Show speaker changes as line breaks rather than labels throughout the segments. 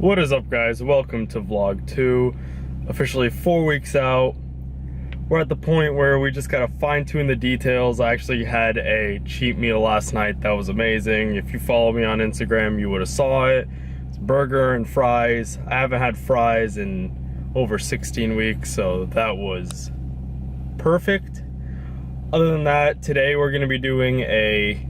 What is up, guys? Welcome to vlog 2. Officially 4 weeks out. We're at the point where we just gotta fine-tune the details. I actually had a cheat meal last night that was amazing. If you follow me on Instagram, you would have saw it. It's burger and fries. I haven't had fries in over 16 weeks, so that was perfect. Other than that, today we're gonna be doing a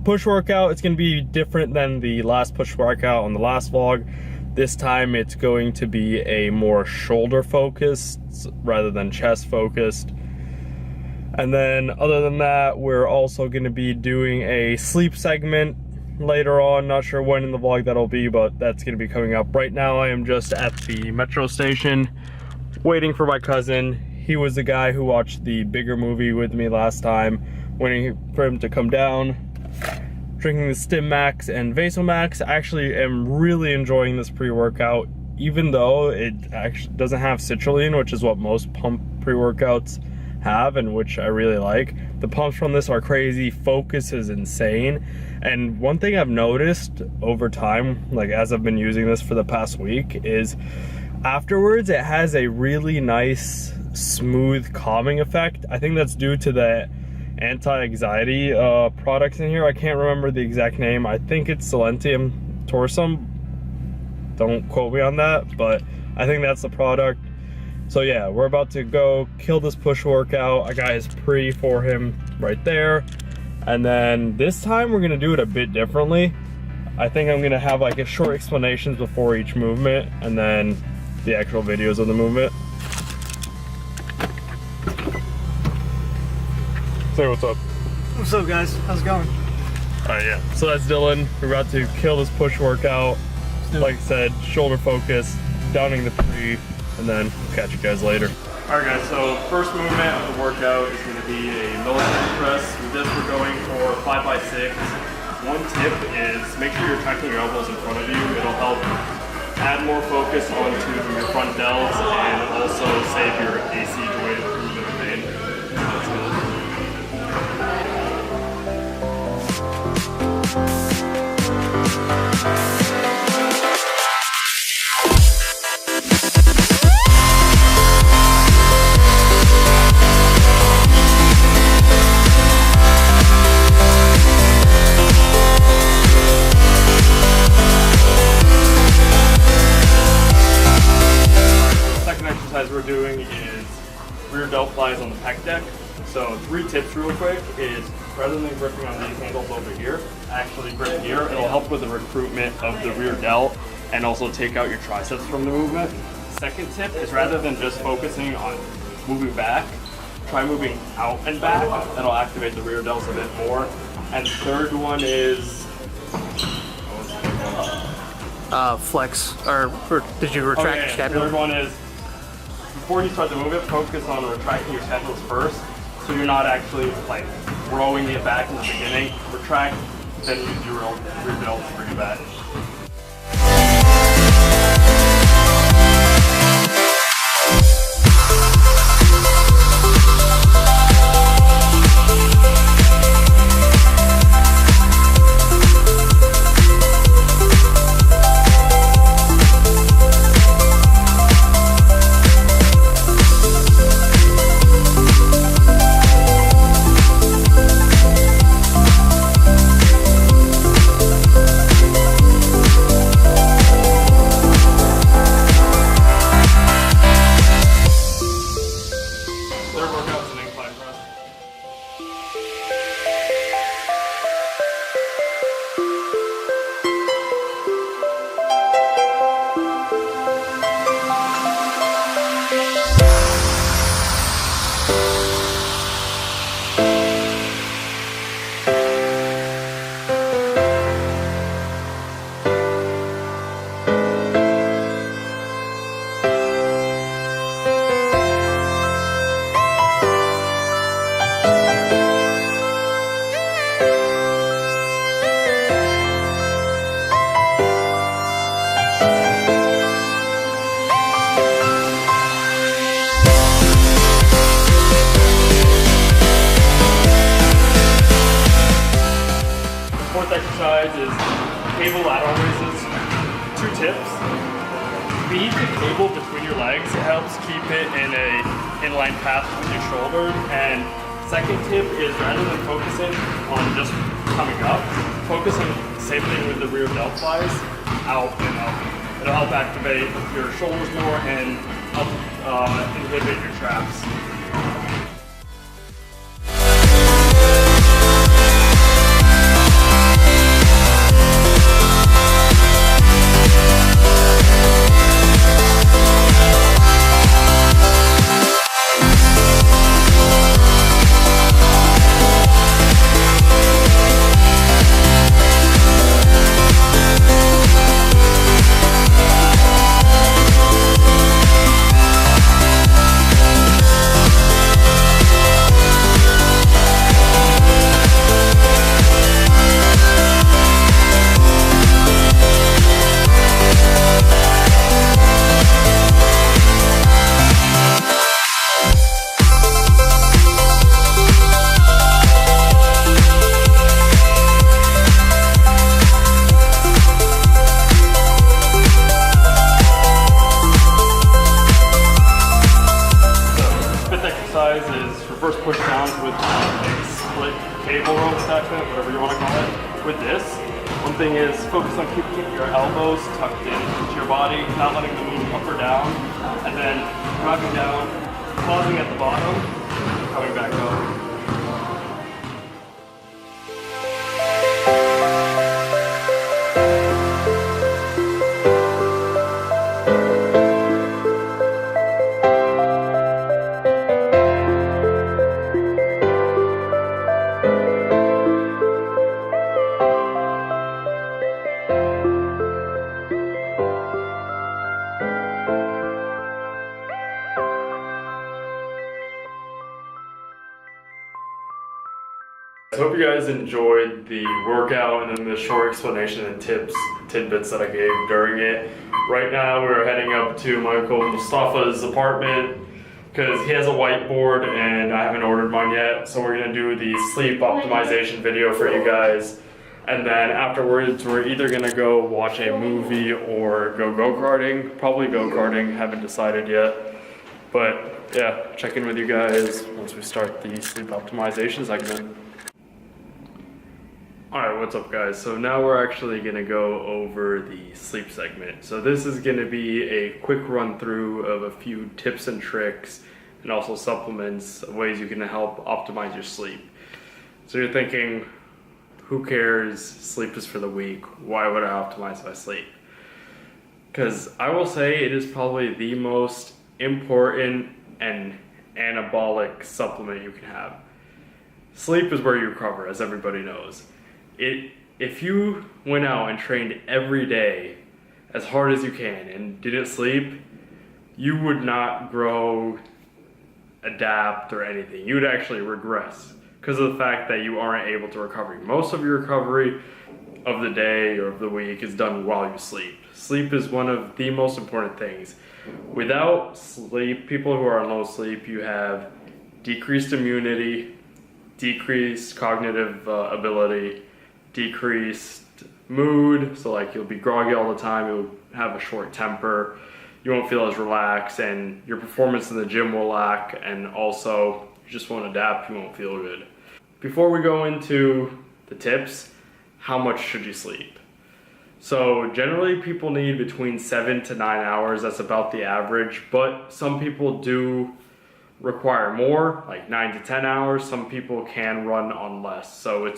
push workout. It's gonna be different than the last push workout on the last vlog. This time it's going to be a more shoulder focused rather than chest focused. And then other than that, we're also going to be doing a sleep segment later on. Not sure when in the vlog that'll be, but that's going to be coming up. Right now I am just at the metro station waiting for my cousin. He was the guy who watched the bigger movie with me last time, waiting for him to come down. Drinking the Stim Max and Vasomax. I actually am really enjoying this pre-workout, even though it actually doesn't have citrulline, which is what most pump pre-workouts have and which I really like. The pumps from this are crazy, focus is insane. And one thing I've noticed over time, like as I've been using this for the past week, is afterwards it has a really nice, smooth calming effect. I think that's due to the anti-anxiety products in here. I can't remember the exact name. I think it's Silentium Torsum. Don't quote me on that, but I think that's the product. So yeah, we're about to go kill this push workout. I got his pre for him right there. And then this time we're gonna do it a bit differently. I think I'm gonna have like a short explanations before each movement and then the actual videos of the movement. Say what's up.
What's up, guys? How's it going?
Alright, yeah. So that's Dylan. We're about to kill this push workout. Like I said, shoulder focus, downing the pre, and then we'll catch you guys later. Alright guys, so first movement of the workout is going to be a military press. With this we're going for 5x6. One tip is make sure you're tucking your elbows in front of you. It'll help add more focus onto your front delts and also save your AC joint improvement of pain. Let's go. We're doing is rear delt flies on the pec deck. So 3 tips real quick is rather than gripping on these handles over here, actually grip here. It'll help with the recruitment of the rear delt and also take out your triceps from the movement. Second tip is rather than just focusing on moving back, try moving out and back. That'll activate the rear delts a bit more. And third one is
Flex, or did you retract your scapula?
Third one is before you start the movement, focus on retracting your scapulas first, so you're not actually like throwing it back in the beginning. Retract, then use your rear delts to bring it back. exercise is cable lateral raises. 2 tips. Feed the cable between your legs. It helps keep it in a inline path with your shoulders. And second tip is rather than focusing on just coming up, focus on the same thing with the rear deltoids, out and up. It'll help activate your shoulders more and help inhibit your traps. Is reverse push downs with a split cable rope attachment, whatever you want to call it. With this, one thing is focus on keeping your elbows tucked into your body, not letting them move up or down, and then dropping down, pausing at the bottom, coming back up. I hope you guys enjoyed the workout and then the short explanation and tidbits that I gave during it. Right now we're heading up to my Uncle Mustafa's apartment because he has a whiteboard and I haven't ordered mine yet. So we're gonna do the sleep optimization video for you guys. And then afterwards we're either gonna go watch a movie or go go-karting. Probably go-karting, haven't decided yet. But yeah, check in with you guys once we start the sleep optimization segment. Alright, what's up guys? So now we're actually going to go over the sleep segment. So this is going to be a quick run through of a few tips and tricks and also supplements of ways you can help optimize your sleep. So you're thinking, who cares? Sleep is for the weak. Why would I optimize my sleep? Because I will say it is probably the most important and anabolic supplement you can have. Sleep is where you recover, as everybody knows. If you went out and trained every day as hard as you can and didn't sleep, you would not grow, adapt, or anything. You would actually regress because of the fact that you aren't able to recover. Most of your recovery of the day or of the week is done while you sleep. Sleep is one of the most important things. Without sleep, people who are on low sleep, you have decreased immunity, decreased cognitive ability, decreased mood, so like you'll be groggy all the time, you'll have a short temper, you won't feel as relaxed, and your performance in the gym will lack, and also you just won't adapt, you won't feel good. Before we go into the tips, how much should you sleep? So generally people need between 7 to 9 hours, that's about the average, but some people do require more, like 9 to 10 hours. Some people can run on less, so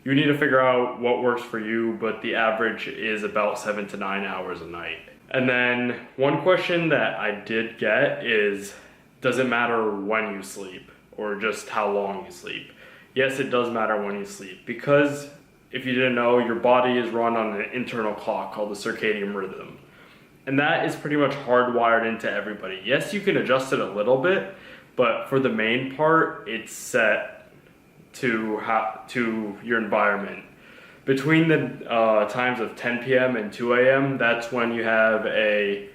you need to figure out what works for you, but the average is about 7 to 9 hours a night. And then one question that I did get is, does it matter when you sleep or just how long you sleep? Yes, it does matter when you sleep, because if you didn't know, your body is run on an internal clock called the circadian rhythm. And that is pretty much hardwired into everybody. Yes, you can adjust it a little bit, but for the main part, it's set to your environment. Between the times of 10 p.m. and 2 a.m., that's when you have a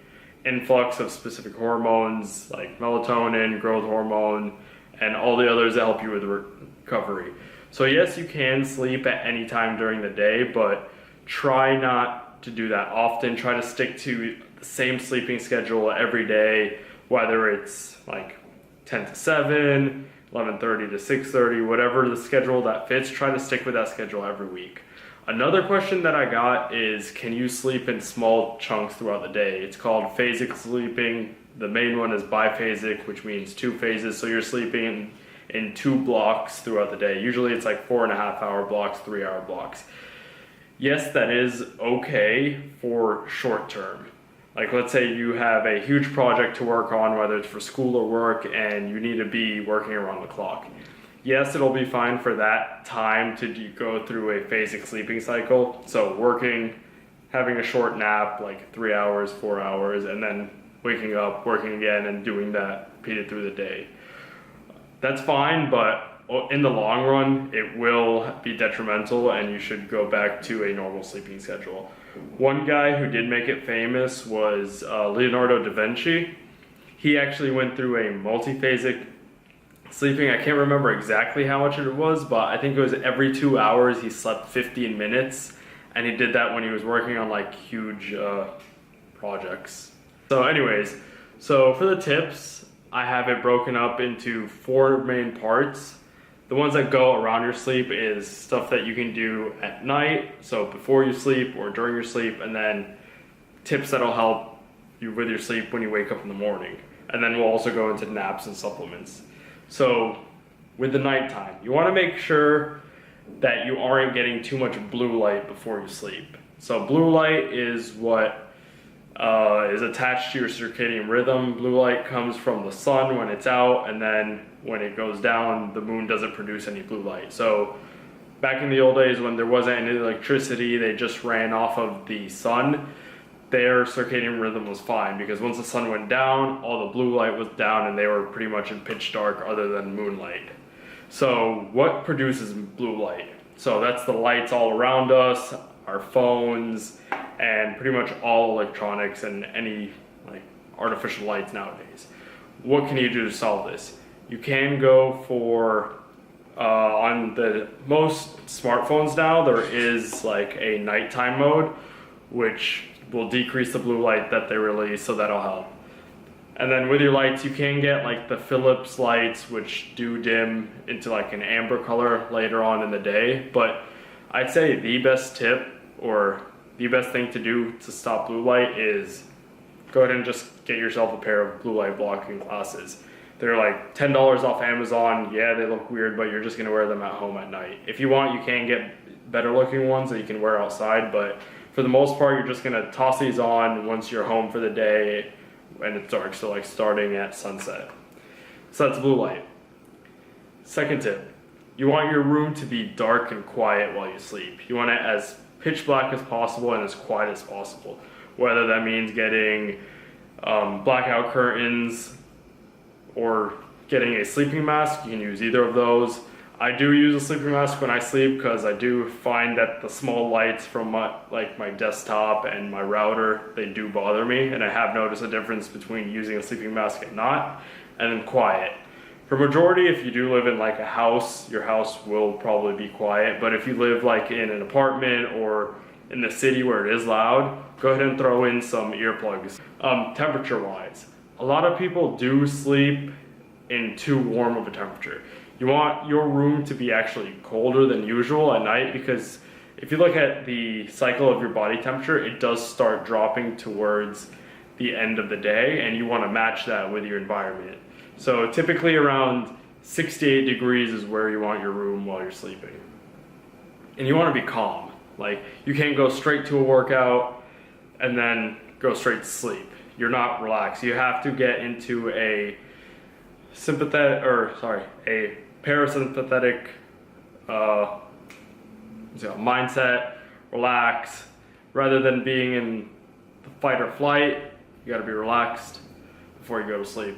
influx of specific hormones like melatonin, growth hormone, and all the others that help you with recovery. So yes, you can sleep at any time during the day, but try not to do that often. Try to stick to the same sleeping schedule every day, whether it's like 10 to 7, 11:30 to 6:30, whatever the schedule that fits. Try to stick with that schedule every week. Another question that I got is, can you sleep in small chunks throughout the day? It's called phasic sleeping. The main one is biphasic, which means 2 phases. So you're sleeping in 2 blocks throughout the day. Usually it's like 4.5-hour blocks, 3-hour blocks. Yes, that is okay for short term. Like, let's say you have a huge project to work on, whether it's for school or work, and you need to be working around the clock. Yes, it'll be fine for that time to go through a phasic sleeping cycle. So working, having a short nap, like 3 hours, 4 hours, and then waking up, working again, and doing that repeated through the day. That's fine, but in the long run, it will be detrimental, and you should go back to a normal sleeping schedule. One guy who did make it famous was Leonardo da Vinci. He actually went through a multiphasic sleeping. I can't remember exactly how much it was, but I think it was every 2 hours he slept 15 minutes, and he did that when he was working on like huge projects. So anyways, so for the tips, I have it broken up into 4 main parts. The ones that go around your sleep is stuff that you can do at night, so before you sleep or during your sleep, and then tips that'll help you with your sleep when you wake up in the morning. And then we'll also go into naps and supplements. So with the nighttime, you want to make sure that you aren't getting too much blue light before you sleep. So blue light is what is attached to your circadian rhythm. Blue light comes from the sun when it's out, and then when it goes down, the moon doesn't produce any blue light. So back in the old days when there wasn't any electricity, they just ran off of the sun. Their circadian rhythm was fine, because once the sun went down, all the blue light was down and they were pretty much in pitch dark other than moonlight. So what produces blue light? So that's the lights all around us, our phones, and pretty much all electronics and any like artificial lights nowadays. What can you do to solve this? You can go for on the most smartphones now, there is like a nighttime mode, which will decrease the blue light that they release, so that'll help. And then with your lights, you can get like the Philips lights, which do dim into like an amber color later on in the day. But I'd say the best tip, or the best thing to do to stop blue light, is go ahead and just get yourself a pair of blue light blocking glasses. They're like $10 off Amazon. Yeah, they look weird, but you're just gonna wear them at home at night. If you want, you can get better looking ones that you can wear outside, but for the most part, you're just gonna toss these on once you're home for the day and it's dark, so like starting at sunset. So that's blue light. Second tip, you want your room to be dark and quiet while you sleep. You want it as pitch black as possible and as quiet as possible. Whether that means getting blackout curtains or getting a sleeping mask, you can use either of those. I do use a sleeping mask when I sleep, because I do find that the small lights from my desktop and my router, they do bother me, and I have noticed a difference between using a sleeping mask and not. And then quiet. For majority, if you do live in like a house, your house will probably be quiet, but if you live like in an apartment or in the city where it is loud, go ahead and throw in some earplugs. Temperature wise, a lot of people do sleep in too warm of a temperature. You want your room to be actually colder than usual at night, because if you look at the cycle of your body temperature, it does start dropping towards the end of the day, and you want to match that with your environment. So typically around 68 degrees is where you want your room while you're sleeping. And you want to be calm. Like, you can't go straight to a workout and then go straight to sleep. You're not relaxed. You have to get into a parasympathetic mindset, relax, rather than being in the fight or flight. You got to be relaxed before you go to sleep.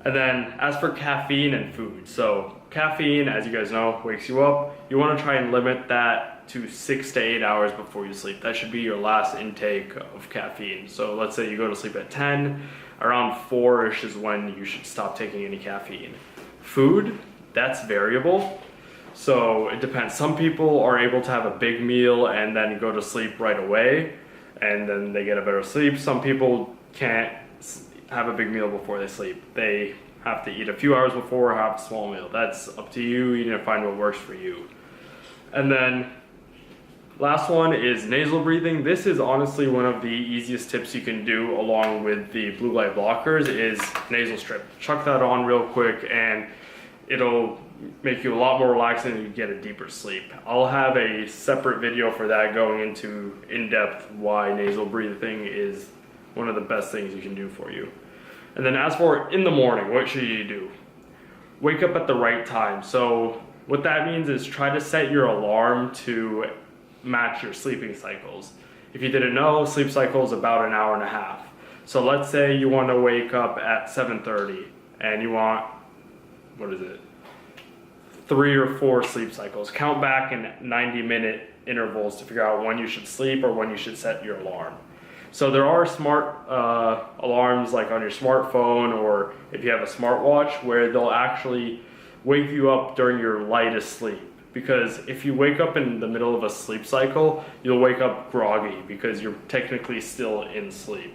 And then as for caffeine and food, so caffeine, as you guys know, wakes you up. You want to try and limit that to 6 to 8 hours before you sleep. That should be your last intake of caffeine. So let's say you go to sleep at 10, around 4-ish is when you should stop taking any caffeine. Food, that's variable. So it depends. Some people are able to have a big meal and then go to sleep right away, and then they get a better sleep. Some people can't have a big meal before they sleep. They have to eat a few hours before or have a small meal. That's up to you. You need to find what works for you. And then last one is nasal breathing. This is honestly one of the easiest tips you can do along with the blue light blockers is nasal strip. Chuck that on real quick and it'll make you a lot more relaxed and you get a deeper sleep. I'll have a separate video for that going into in-depth why nasal breathing is one of the best things you can do for you. And then as for in the morning, what should you do? Wake up at the right time. So what that means is try to set your alarm to match your sleeping cycles. If you didn't know, sleep cycle is about an hour and a half. So let's say you want to wake up at 7:30 and you want, 3 or 4 sleep cycles. Count back in 90-minute intervals to figure out when you should sleep or when you should set your alarm. So there are smart alarms like on your smartphone or if you have a smartwatch where they'll actually wake you up during your lightest sleep. Because if you wake up in the middle of a sleep cycle, you'll wake up groggy because you're technically still in sleep.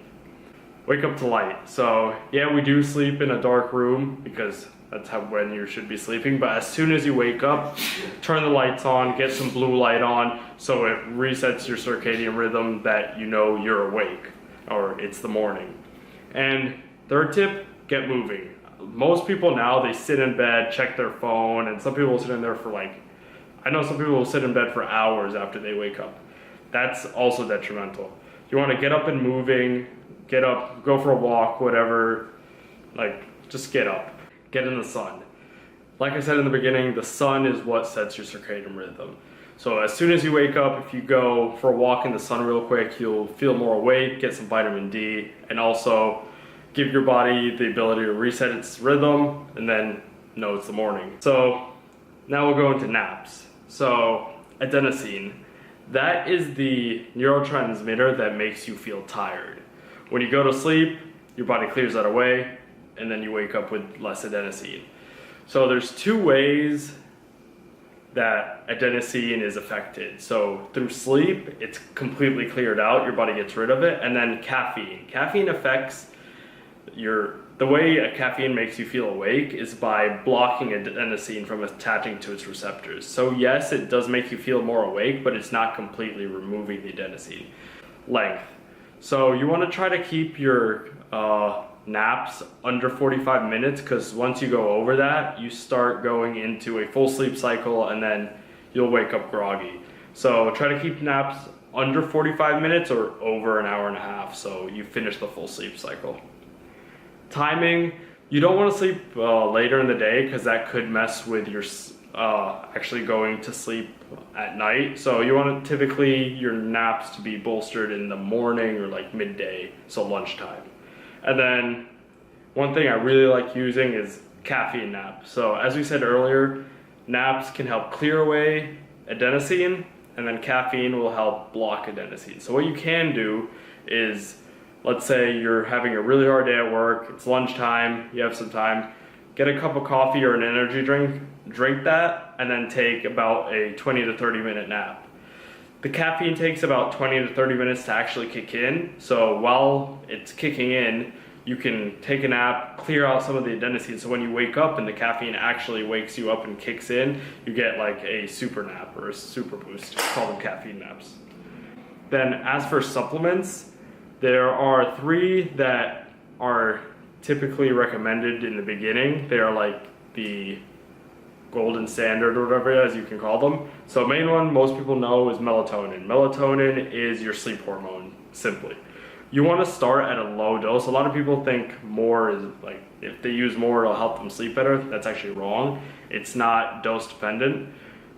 Wake up to light. So yeah, we do sleep in a dark room because that's when you should be sleeping. But as soon as you wake up, turn the lights on, get some blue light on so it resets your circadian rhythm that you know you're awake or it's the morning. And third tip, get moving. Most people now, they sit in bed, check their phone, and some people will sit in there for I know some people will sit in bed for hours after they wake up. That's also detrimental. You want to get up and moving, get up, go for a walk, whatever, just get up. Get in the sun. Like I said in the beginning, the sun is what sets your circadian rhythm. So as soon as you wake up, if you go for a walk in the sun real quick, you'll feel more awake, get some vitamin D, and also give your body the ability to reset its rhythm and then know it's the morning. So now we'll go into naps. So adenosine, that is the neurotransmitter that makes you feel tired. When you go to sleep, your body clears that away, and then you wake up with less adenosine. So there's 2 ways that adenosine is affected. So through sleep, it's completely cleared out, your body gets rid of it, and then caffeine. Caffeine affects the way caffeine makes you feel awake is by blocking adenosine from attaching to its receptors. So yes, it does make you feel more awake, but it's not completely removing the adenosine. Length. So you want to try to keep your naps under 45 minutes because once you go over that, you start going into a full sleep cycle and then you'll wake up groggy. So try to keep naps under 45 minutes or over an hour and a half so you finish the full sleep cycle. Timing, you don't want to sleep later in the day because that could mess with your actually going to sleep at night. So you want typically your naps to be bolstered in the morning or midday, so lunchtime. And then one thing I really like using is caffeine nap. So as we said earlier, naps can help clear away adenosine and then caffeine will help block adenosine. So what you can do is, let's say you're having a really hard day at work, it's lunchtime, you have some time, get a cup of coffee or an energy drink that, and then take about a 20 to 30 minute nap. The caffeine takes about 20 to 30 minutes to actually kick in, so while it's kicking in, you can take a nap, clear out some of the adenosine, so when you wake up and the caffeine actually wakes you up and kicks in, you get a super nap or a super boost. Call them caffeine naps. Then as for supplements, there are 3 that are typically recommended in the beginning. They are the golden standard or whatever, as you can call them. So main one most people know is melatonin. Melatonin is your sleep hormone, simply. You want to start at a low dose. A lot of people think more is if they use more it'll help them sleep better. That's actually wrong. It's not dose dependent.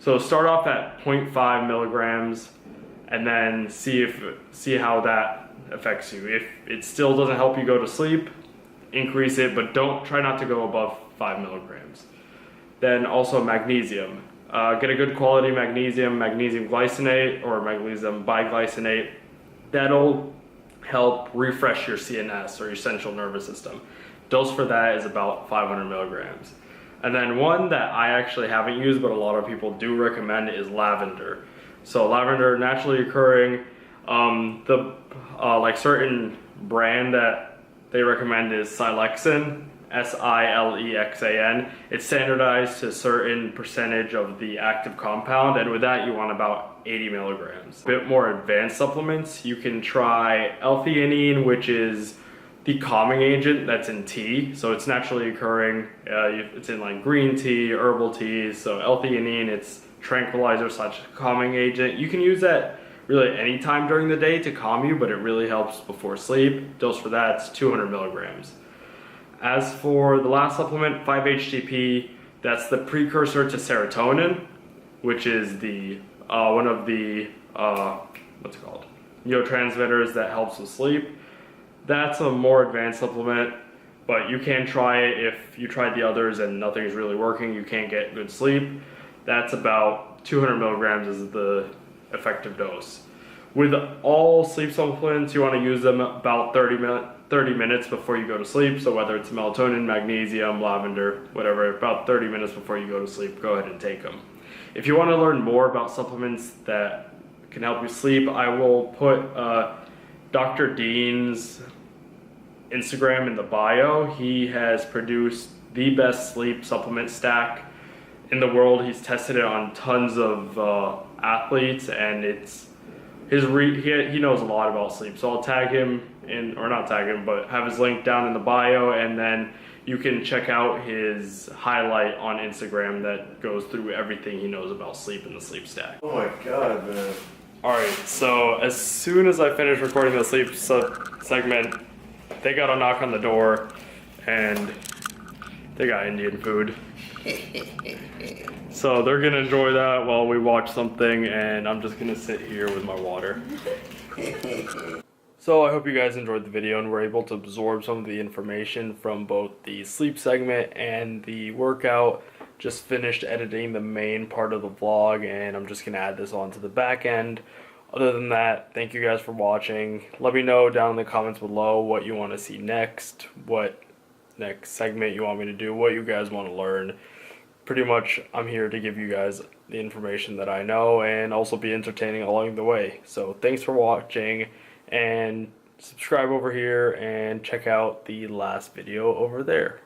So start off at 0.5 milligrams and then see how that affects you. If it still doesn't help you go to sleep, increase it, but try not to go above 5 milligrams. Then also magnesium. Get a good quality magnesium glycinate or magnesium biglycinate. That'll help refresh your CNS or your central nervous system. Dose for that is about 500 milligrams. And then one that I actually haven't used, but a lot of people do recommend, is lavender. So lavender, naturally occurring. Like certain brand that they recommend is Silexan, Silexan. It's standardized to a certain percentage of the active compound, and with that you want about 80 milligrams. A bit more advanced supplements, you can try L-theanine, which is the calming agent that's in tea. So it's naturally occurring. It's in like green tea, herbal teas. So L-theanine, it's tranquilizer / calming agent. You can use that really any time during the day to calm you, but it really helps before sleep. Dose for that's 200 milligrams. As for the last supplement, 5-HTP, that's the precursor to serotonin, which is the one of the neurotransmitters that helps with sleep. That's a more advanced supplement, but you can try it if you tried the others and nothing's really working, you can't get good sleep. That's about 200 milligrams is the effective dose. With all sleep supplements, you want to use them about 30 minutes before you go to sleep. So whether it's melatonin, magnesium, lavender, whatever, about 30 minutes before you go to sleep, go ahead and take them. If you want to learn more about supplements that can help you sleep, I will put Dr. Dean's Instagram in the bio. He has produced the best sleep supplement stack in the world. He's tested it on tons of athletes, and he knows a lot about sleep. So I'll tag him in, or not tag him, but have his link down in the bio, and then you can check out his highlight on Instagram that goes through everything he knows about sleep and the sleep stack.
Oh my god, man.
Alright, so as soon as I finished recording the sleep segment, they got a knock on the door, and they got Indian food. So they're gonna enjoy that while we watch something, and I'm just gonna sit here with my water. So I hope you guys enjoyed the video and were able to absorb some of the information from both the sleep segment and the workout. Just finished editing the main part of the vlog, and I'm just gonna add this on to the back end. Other than that, thank you guys for watching. Let me know down in the comments below what you want to see next, what next segment you want me to do, what you guys want to learn. Pretty much I'm here to give you guys the information that I know and also be entertaining along the way. So thanks for watching, and subscribe over here and check out the last video over there.